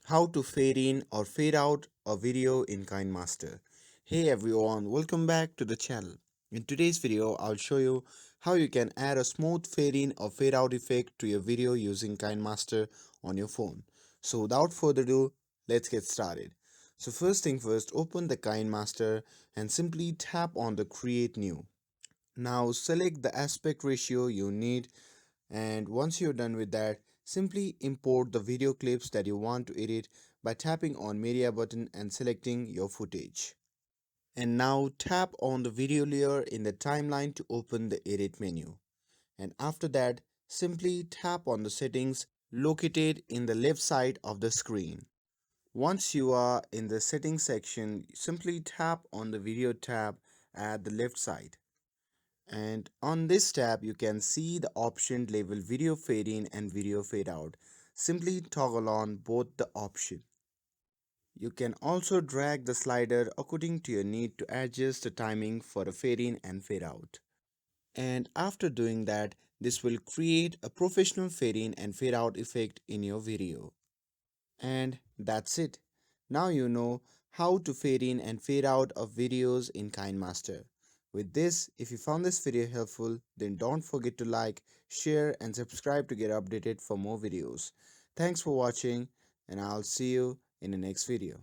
How to fade in or fade out a video in KineMaster. Hey everyone, welcome back to the channel. In today's video, I'll show you how you can add a smooth fade in or fade out effect to your video using KineMaster on your phone. So without further ado, let's get started. So first thing first, open the KineMaster and simply tap on the create new. Now select the aspect ratio you need, and once you're done with that, simply import the video clips that you want to edit by tapping on media button and selecting your footage. And now tap on the video layer in the timeline to open the edit menu. And after that, simply tap on the settings located in the left side of the screen. Once you are in the settings section, simply tap on the video tab at the left side. And on this tab, you can see the option labeled video fade in and video fade out. Simply toggle on both the option. You can also drag the slider according to your need to adjust the timing for the fade in and fade out. And after doing that, this will create a professional fade in and fade out effect in your video. And that's it. Now you know how to fade in and fade out of videos in KineMaster. With this, if you found this video helpful, then don't forget to like, share and subscribe to get updated for more videos. Thanks for watching, and I'll see you in the next video.